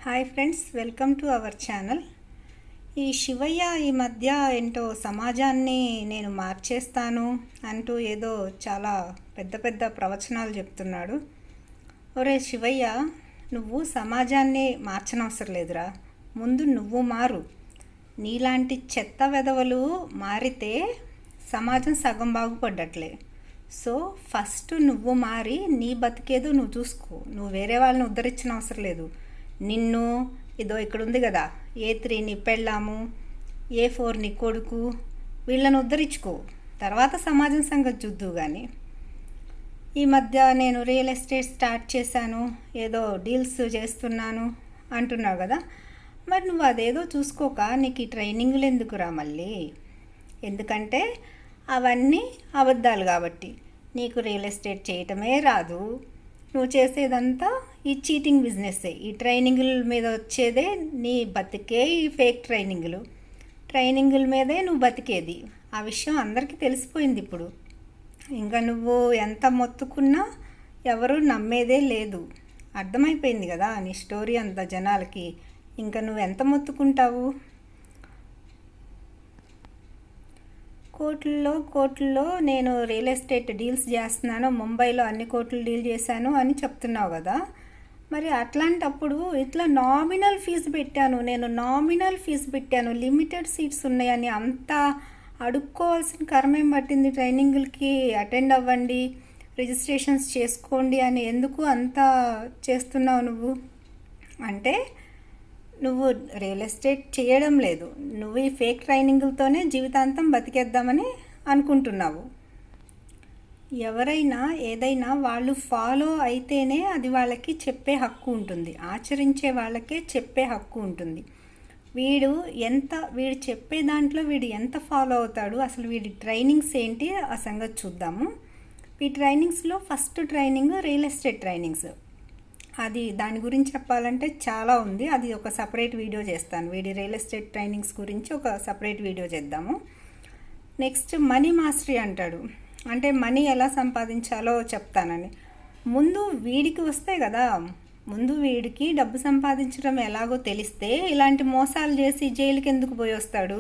Hi friends, welcome to our channel. ఈ శివయ్య ఈ మధ్య ఏంటో సమాజాన్ని నేను మార్చేస్తాను అంటూ ఏదో చాలా పెద్ద పెద్ద ప్రవచనాలు చెప్తున్నాడు. ఒరే శివయ్య, నువ్వు సమాజాన్ని మార్చనవసరం లేదురా, ముందు నువ్వు మారు. నీలాంటి చెత్త వెధవలు మారితే సమాజం సగం బాగుపడ్డట్లే. సో ఫస్ట్ నువ్వు మారి నీ బతికేదో నువ్వు చూసుకో. నువ్వు వేరే వాళ్ళని ఉద్ధరించిన అవసరం లేదు. నిన్ను ఇదో ఇక్కడ ఉంది కదా, A3 నీ పెళ్ళాము, A4 నీ కొడుకు, వీళ్ళని ఉద్ధరించుకో. తర్వాత సమాజం సంగతి చూద్దు. కానీ ఈ మధ్య నేను రియల్ ఎస్టేట్ స్టార్ట్ చేశాను, ఏదో డీల్స్ చేస్తున్నాను అంటున్నావు కదా, మరి నువ్వు అదేదో చూసుకోక నీకు ఈ ట్రైనింగ్లు ఎందుకురా మళ్ళీ? ఎందుకంటే అవన్నీ అబద్ధాలు కాబట్టి. నీకు రియల్ ఎస్టేట్ చేయటమే రాదు. నువ్వు చేసేదంతా ఈ చీటింగ్ బిజినెస్సే. ఈ ట్రైనింగుల మీద వచ్చేదే నీ బతికే ఈ ఫేక్ ట్రైనింగుల మీదే నువ్వు బతికేది. ఆ విషయం అందరికీ తెలిసిపోయింది ఇప్పుడు. ఇంకా నువ్వు ఎంత మొత్తుకున్నా ఎవరు నమ్మేదే లేదు. అర్థమైపోయింది కదా నీ స్టోరీ అంత జనాలకి. ఇంకా నువ్వు ఎంత మొత్తుకుంటావు? కోట్లలో నేను రియల్ ఎస్టేట్ డీల్స్ చేస్తున్నాను, ముంబైలో అన్ని కోట్లు డీల్ చేశాను అని చెప్తున్నావు కదా. మరి అట్లాంటప్పుడు ఇట్లా నామినల్ ఫీజు పెట్టాను, లిమిటెడ్ సీట్స్ ఉన్నాయని అంతా అడుక్కోవాల్సిన కర్మేం పట్టింది? ట్రైనింగ్లకి అటెండ్ అవ్వండి, రిజిస్ట్రేషన్స్ చేసుకోండి అని ఎందుకు అంతా చేస్తున్నావు నువ్వు? అంటే నువ్వు రియల్ ఎస్టేట్ చేయడం లేదు, నువ్వు ఈ ఫేక్ ట్రైనింగ్లతోనే జీవితాంతం బతికేద్దామని అనుకుంటున్నావు. ఎవరైనా ఏదైనా వాళ్ళు ఫాలో అయితేనే అది వాళ్ళకి చెప్పే హక్కు ఉంటుంది, ఆచరించే వాళ్ళకే చెప్పే హక్కు ఉంటుంది. వీడు చెప్పే దాంట్లో వీడు ఎంత ఫాలో అవుతాడు, అసలు వీడి ట్రైనింగ్స్ ఏంటి ఆ సంగతి చూద్దాము. ఈ ట్రైనింగ్స్లో first training real estate trainings. అది దాని గురించి చెప్పాలంటే చాలా ఉంది. అది ఒక సపరేట్ వీడియో చేస్తాను. వీడి రియల్ ఎస్టేట్ ట్రైనింగ్స్ గురించి ఒక సపరేట్ వీడియో చేద్దాము. నెక్స్ట్ మనీ మాస్టరీ అంటాడు, అంటే మనీ ఎలా సంపాదించాలో చెప్తానని. ముందు వీడికి వస్తే కదా, ముందు వీడికి డబ్బు సంపాదించడం ఎలాగో తెలిస్తే ఇలాంటి మోసాలు చేసి జైలుకి ఎందుకు పోయి వస్తాడు?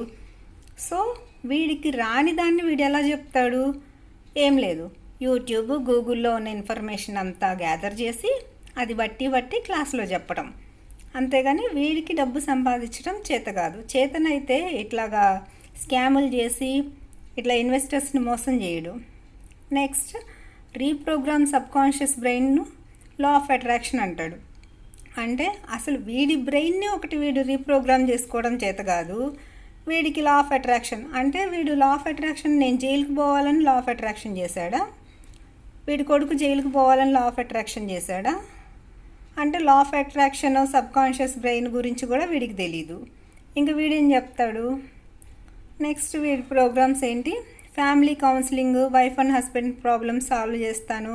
సో వీడికి రాని దాన్ని వీడు ఎలా చెప్తాడు? ఏం లేదు, యూట్యూబ్ గూగుల్లో ఉన్న ఇన్ఫర్మేషన్ అంతా గ్యాదర్ చేసి అది బట్టి క్లాస్లో చెప్పడం. అంతేగాని వీడికి డబ్బు సంపాదించడం చేత కాదు. చేతనైతే ఇట్లాగా స్కాములు చేసి ఇట్లా ఇన్వెస్టర్స్ని మోసం చేయడు. నెక్స్ట్ రీప్రోగ్రామ్ సబ్కాన్షియస్ బ్రెయిన్ను లా ఆఫ్ అట్రాక్షన్ అంటాడు. అంటే అసలు వీడి బ్రెయిన్ని వీడు రీప్రోగ్రామ్ చేసుకోవడం చేత కాదు. వీడికి లా ఆఫ్ అట్రాక్షన్ అంటే వీడు లా ఆఫ్ అట్రాక్షన్ నేను జైలుకి పోవాలని లా ఆఫ్ అట్రాక్షన్ చేశాడా? వీడి కొడుకు జైలుకి పోవాలని లా ఆఫ్ అట్రాక్షన్ చేశాడా? అంటే లా ఆఫ్ అట్రాక్షన్ సబ్కాన్షియస్ బ్రెయిన్ గురించి కూడా వీడికి తెలీదు. ఇంకా వీడేం చెప్తాడు? నెక్స్ట్ వీడి ప్రోగ్రామ్స్ ఏంటి? Family counselling, wife and husband problems solve చేస్తాను,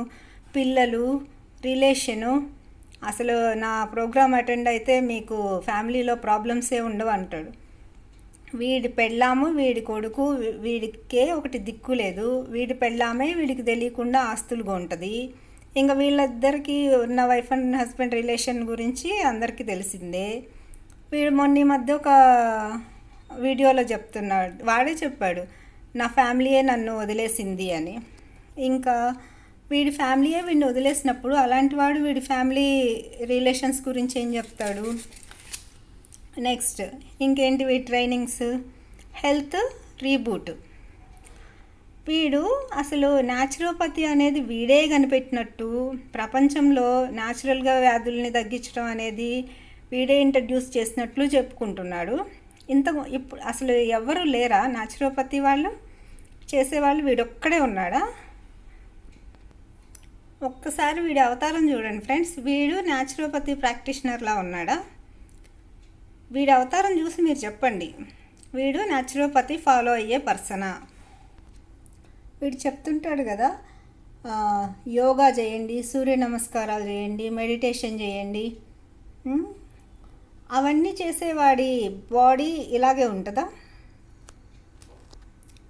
పిల్లలు, రిలేషను. అసలు నా ప్రోగ్రామ్ అటెండ్ అయితే మీకు ఫ్యామిలీలో ప్రాబ్లమ్సే ఉండవు అంటాడు. వీడి పెళ్ళాము, వీడి కొడుకు, వీడికే ఒకటి దిక్కు లేదు. వీడి పెళ్ళామే వీడికి తెలియకుండా ఆస్తులుగా ఉంటుంది. ఇంకా వీళ్ళిద్దరికి ఉన్న వైఫ్ అండ్ హస్బెండ్ రిలేషన్ గురించి అందరికీ తెలిసిందే. వీడు మొన్న మధ్య ఒక వీడియోలో చెప్తున్నాడు, వాడే చెప్పాడు నా ఫ్యామిలీయే నన్ను వదిలేసింది అని. ఇంకా వీడి ఫ్యామిలీయే వీడిని వదిలేసినప్పుడు అలాంటి వాడు వీడి ఫ్యామిలీ రిలేషన్స్ గురించి ఏం చెప్తాడు? నెక్స్ట్ ఇంకేంటి వీడి ట్రైనింగ్స్? Health reboot. వీడు అసలు న్యాచురోపతి అనేది వీడే కనిపెట్టినట్టు, ప్రపంచంలో న్యాచురల్గా వ్యాధుల్ని తగ్గించడం అనేది వీడే ఇంట్రడ్యూస్ చేసినట్లు చెప్పుకుంటున్నాడు. ఇప్పుడు అసలు ఎవరు లేరా న్యాచురోపతి వాళ్ళు చేసేవాళ్ళు? వీడొక్కడే ఉన్నాడా? ఒక్కసారి వీడి అవతారం చూడండి ఫ్రెండ్స్. వీడు న్యాచురోపతి ప్రాక్టీషనర్లా ఉన్నాడా? వీడి అవతారం చూసి మీరు చెప్పండి, వీడు న్యాచురోపతి ఫాలో అయ్యే పర్సనా? వీడు చెప్తుంటాడు కదా, యోగా చేయండి, సూర్య నమస్కారాలు చేయండి, మెడిటేషన్ చేయండి. అవన్నీ చేసేవాడి బాడీ ఇలాగే ఉంటుందా?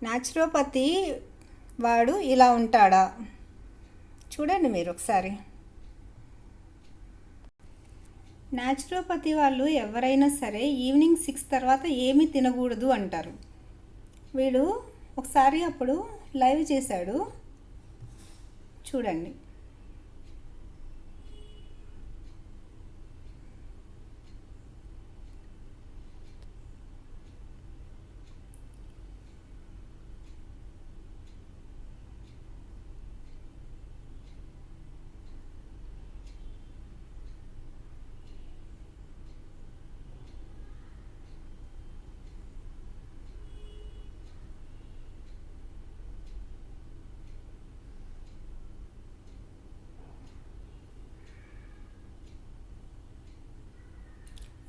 న్యాచురోపతి వాడు ఇలా ఉంటాడా? చూడండి మీరు ఒకసారి. న్యాచురోపతి వాళ్ళు ఎవరైనా సరే ఈవినింగ్ 6 తర్వాత ఏమీ తినకూడదు అంటారు. వీడు ఒకసారి అప్పుడు లైవ్ చేశాడు, చూడండి.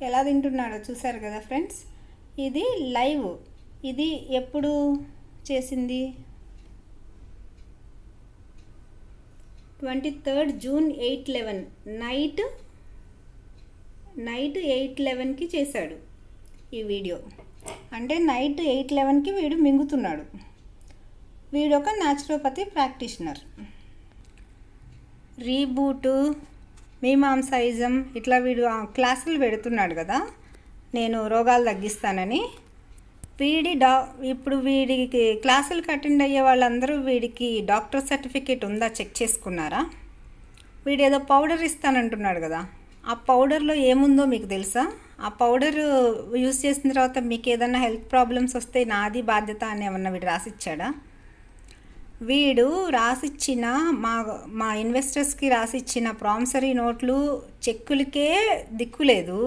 ఎలా తింటున్నాడో చూసారు కదా ఫ్రెండ్స్. ఇది లైవ్. ఇది ఎప్పుడు చేసింది? 23 జూన్ 8:11 నైట్ 8:11కి చేశాడు ఈ వీడియో. అంటే నైట్ 8:11కి వీడు మింగుతున్నాడు. వీడు ఒక న్యాచురోపతి ప్రాక్టీషనర్. రీబూటు, మీమాంసాయిజం ఇట్లా వీడు క్లాసులు పెడుతున్నాడు కదా, నేను రోగాలు తగ్గిస్తానని. ఇప్పుడు వీడికి క్లాసులకు అటెండ్ అయ్యే వాళ్ళందరూ వీడికి డాక్టర్ సర్టిఫికేట్ ఉందా చెక్ చేసుకున్నారా? వీడు ఏదో పౌడర్ ఇస్తానంటున్నాడు కదా, ఆ పౌడర్లో ఏముందో మీకు తెలుసా? ఆ పౌడర్ యూస్ చేసిన తర్వాత మీకు ఏదైనా హెల్త్ ప్రాబ్లమ్స్ వస్తే నాది బాధ్యత అని ఏమన్నా వీడు రాసిచ్చాడా? వీడు రాసిచ్చిన మా ఇన్వెస్టర్స్కి రాసిచ్చిన ప్రామిసరీ నోట్లు, చెక్కులకే దిక్కులేదు.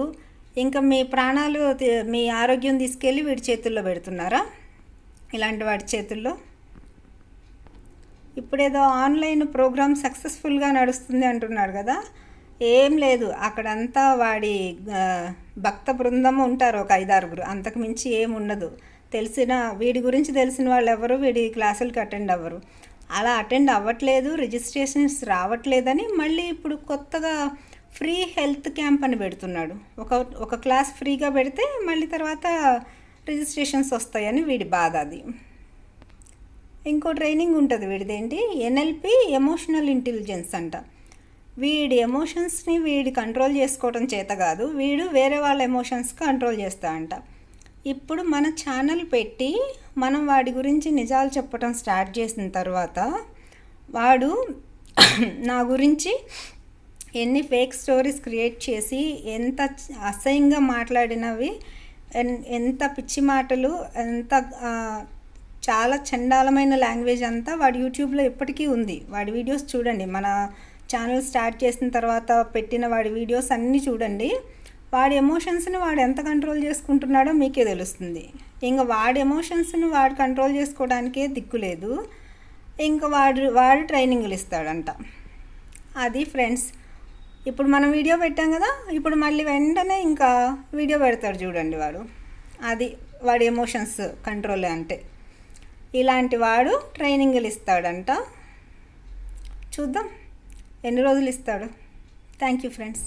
ఇంకా మీ ప్రాణాలు, మీ ఆరోగ్యం తీసుకెళ్ళి వీడి చేతుల్లో పెడుతున్నారా? ఇలాంటి వాడి చేతుల్లో. ఇప్పుడేదో ఆన్లైన్ ప్రోగ్రామ్ సక్సెస్ఫుల్గా నడుస్తుంది అంటున్నాడు కదా, ఏం లేదు. అక్కడంతా వాడి భక్త బృందం ఉంటారు, ఒక 5-6, అంతకు మించి ఏముండదు. వీడి గురించి తెలిసిన వాళ్ళు ఎవరు వీడి క్లాసులకి అటెండ్ అవ్వరు. అలా అటెండ్ అవ్వట్లేదు, రిజిస్ట్రేషన్స్ రావట్లేదని మళ్ళీ ఇప్పుడు కొత్తగా ఫ్రీ హెల్త్ క్యాంప్ అని పెడుతున్నాడు. ఒక క్లాస్ ఫ్రీగా పెడితే మళ్ళీ తర్వాత రిజిస్ట్రేషన్స్ వస్తాయని వీడి బాధ. అది ఇంకో ట్రైనింగ్ ఉంటుంది వీడిదేంటి, NLP ఎమోషనల్ ఇంటెలిజెన్స్ అంట. వీడి ఎమోషన్స్ని వీడి కంట్రోల్ చేసుకోవడం చేత కాదు, వీడు వేరే వాళ్ళ ఎమోషన్స్ కంట్రోల్ చేస్తా అంట. ఇప్పుడు మన ఛానల్ పెట్టి మనం వాడి గురించి నిజాలు చెప్పడం స్టార్ట్ చేసిన తర్వాత వాడు నా గురించి ఎన్ని ఫేక్ స్టోరీస్ క్రియేట్ చేసి ఎంత అసహ్యంగా మాట్లాడినవి, ఎంత పిచ్చి మాటలు, ఎంత చాలా చండాలమైన లాంగ్వేజ్ అంతా వాడి యూట్యూబ్లో ఎప్పటికీ ఉంది. వాడి వీడియోస్ చూడండి, మన ఛానల్ స్టార్ట్ చేసిన తర్వాత పెట్టిన వాడి వీడియోస్ అన్నీ చూడండి. వాడి ఎమోషన్స్ని వాడు ఎంత కంట్రోల్ చేసుకుంటున్నాడో మీకే తెలుస్తుంది. ఇంకా వాడి ఎమోషన్స్ని వాడు కంట్రోల్ చేసుకోవడానికే దిక్కులేదు. ఇంకా వాడు ట్రైనింగ్లు ఇస్తాడంట. అది ఫ్రెండ్స్. ఇప్పుడు మనం వీడియో పెట్టాం కదా, ఇప్పుడు మళ్ళీ వెంటనే ఇంకా వీడియో పెడతాడు చూడండి వాడు. అది వాడి ఎమోషన్స్ కంట్రోల్ అంటే. ఇలాంటి వాడు ట్రైనింగ్లు ఇస్తాడంట. చూద్దాం ఎన్ని రోజులు ఇస్తాడు. Thank you friends.